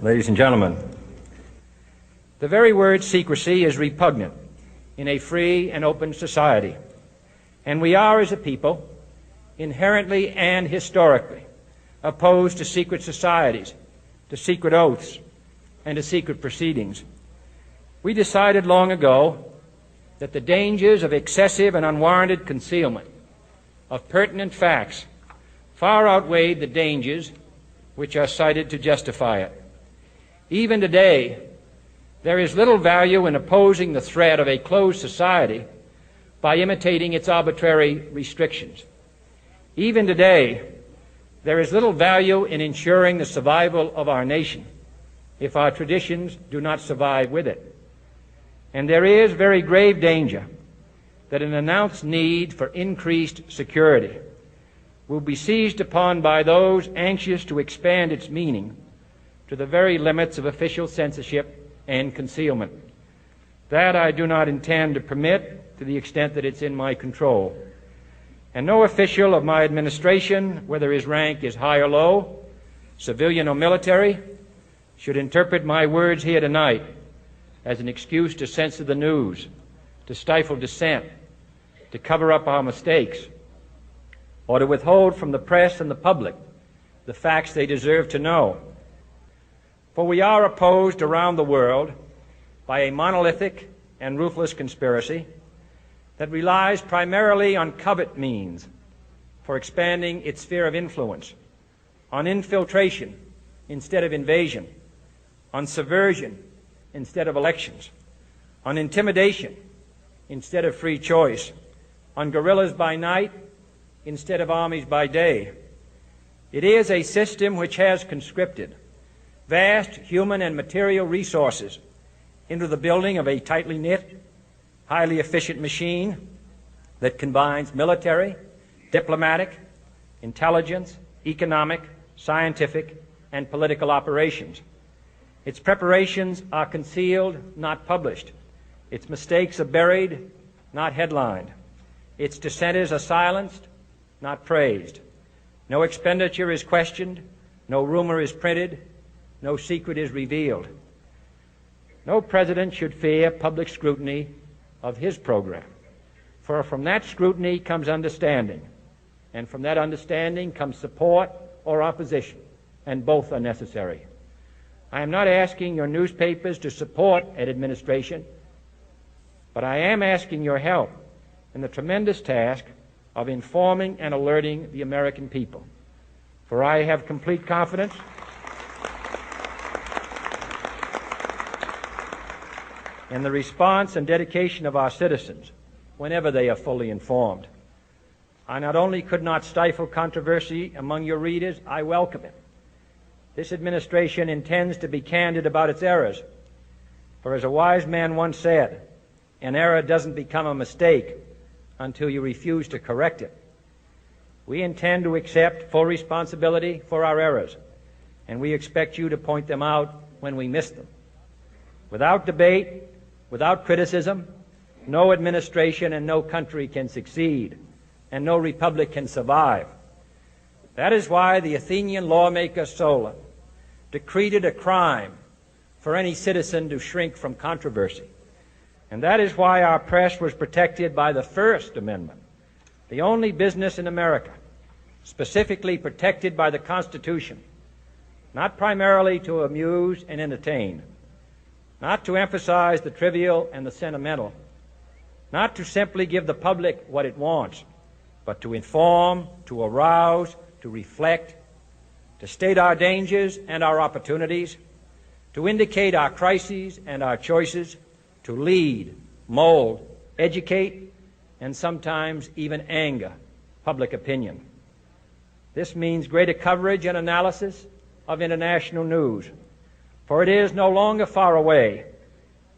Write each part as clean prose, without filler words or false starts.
Ladies and gentlemen, the very word secrecy is repugnant in a free and open society, and we are, as a people, inherently and historically opposed to secret societies, to secret oaths, and to secret proceedings. We decided long ago that the dangers of excessive and unwarranted concealment of pertinent facts far outweighed the dangers which are cited to justify it. Even today, there is little value in opposing the threat of a closed society by imitating its arbitrary restrictions. Even today, there is little value in ensuring the survival of our nation if our traditions do not survive with it. And there is very grave danger that an announced need for increased security will be seized upon by those anxious to expand its meaning to the very limits of official censorship and concealment. That I do not intend to permit to the extent that it's in my control. And no official of my administration, whether his rank is high or low, civilian or military, should interpret my words here tonight as an excuse to censor the news, to stifle dissent, to cover up our mistakes, or to withhold from the press and the public the facts they deserve to know. For we are opposed around the world by a monolithic and ruthless conspiracy that relies primarily on covert means for expanding its sphere of influence, on infiltration instead of invasion, on subversion instead of elections, on intimidation instead of free choice, on guerrillas by night instead of armies by day. It is a system which has conscripted vast human and material resources into the building of a tightly knit, highly efficient machine that combines military, diplomatic, intelligence, economic, scientific, and political operations. Its preparations are concealed, not published. Its mistakes are buried, not headlined. Its dissenters are silenced, not praised. No expenditure is questioned, no rumor is printed, no secret is revealed. No president should fear public scrutiny of his program, for from that scrutiny comes understanding, and from that understanding comes support or opposition, and both are necessary. I am not asking your newspapers to support an administration, but I am asking your help in the tremendous task of informing and alerting the American people. For I have complete confidence in the response and dedication of our citizens whenever they are fully informed. I not only could not stifle controversy among your readers, I welcome it. This administration intends to be candid about its errors. For as a wise man once said, an error doesn't become a mistake until you refuse to correct it. We intend to accept full responsibility for our errors, and we expect you to point them out when we miss them. Without debate, without criticism, no administration and no country can succeed, and no republic can survive. That is why the Athenian lawmaker Solon decreed it a crime for any citizen to shrink from controversy. And that is why our press was protected by the First Amendment, the only business in America specifically protected by the Constitution, not primarily to amuse and entertain, not to emphasize the trivial and the sentimental, not to simply give the public what it wants, but to inform, to arouse, to reflect, to state our dangers and our opportunities, to indicate our crises and our choices, to lead, mold, educate, and sometimes even anger public opinion. This means greater coverage and analysis of international news, for it is no longer far away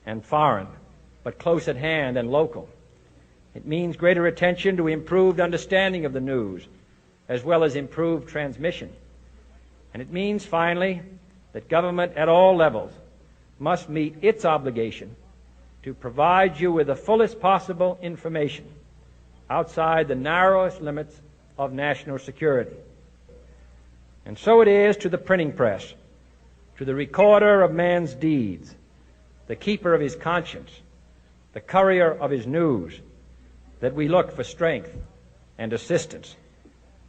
and foreign, but close at hand and local. It means greater attention to improved understanding of the news, as well as improved transmission. And it means, finally, that government at all levels must meet its obligation to provide you with the fullest possible information outside the narrowest limits of national security. And so it is to the printing press, to the recorder of man's deeds, the keeper of his conscience, the courier of his news, that we look for strength and assistance,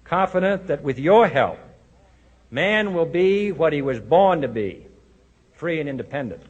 confident that with your help, man will be what he was born to be, free and independent.